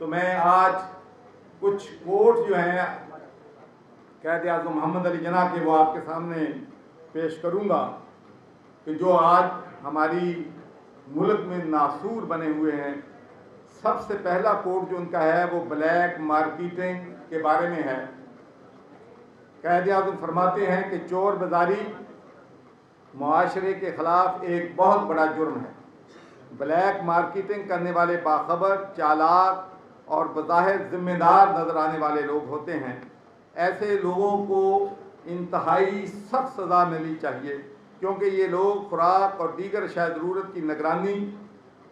تو میں آج کچھ کوٹ جو ہیں قائد اعظم محمد علی جناح کے وہ آپ کے سامنے پیش کروں گا کہ جو آج ہماری ملک میں ناسور بنے ہوئے ہیں۔ سب سے پہلا کوٹ جو ان کا ہے وہ بلیک مارکیٹنگ کے بارے میں ہے۔ قائد اعظم فرماتے ہیں کہ چور بازاری معاشرے کے خلاف ایک بہت بڑا جرم ہے۔ بلیک مارکیٹنگ کرنے والے باخبر، چالاک اور بظاہر ذمہ دار نظر آنے والے لوگ ہوتے ہیں۔ ایسے لوگوں کو انتہائی سخت سزا ملنی چاہیے، کیونکہ یہ لوگ خوراک اور دیگر اشیاء ضرورت کی نگرانی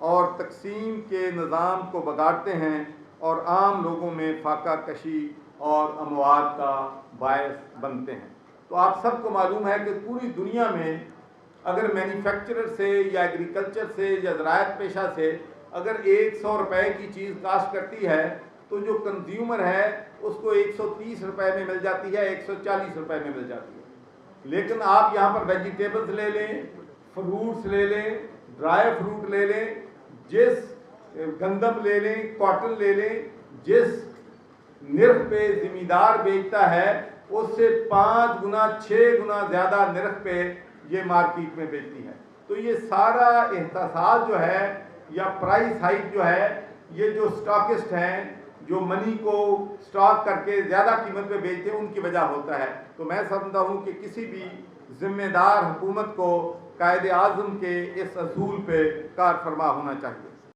اور تقسیم کے نظام کو بگاڑتے ہیں اور عام لوگوں میں فاقہ کشی اور اموات کا باعث بنتے ہیں۔ تو آپ سب کو معلوم ہے کہ پوری دنیا میں اگر مینوفیکچرر سے یا ایگریکلچر سے یا زراعت پیشہ سے اگر 100 روپے کی چیز کاشت کرتی ہے تو جو کنزیومر ہے اس کو 130 روپے میں مل جاتی ہے، 140 روپے میں مل جاتی ہے۔ لیکن آپ یہاں پر ویجیٹیبلز لے لیں، فروٹس لے لیں، ڈرائی فروٹ لے لیں، گندم لے لیں، کاٹن لے لیں، جس نرخ پہ زمیندار بیچتا ہے اس سے 5 گنا 6 گنا زیادہ نرخ پہ یہ مارکیٹ میں بیچتی ہے۔ تو یہ سارا احتساب جو ہے یا پرائس ہائک جو ہے، یہ جو سٹاکسٹ ہیں جو منی کو سٹاک کر کے زیادہ قیمت پہ بیچتے ہیں، ان کی وجہ ہوتا ہے۔ تو میں سمجھتا ہوں کہ کسی بھی ذمہ دار حکومت کو قائد اعظم کے اس اصول پہ کار فرما ہونا چاہیے۔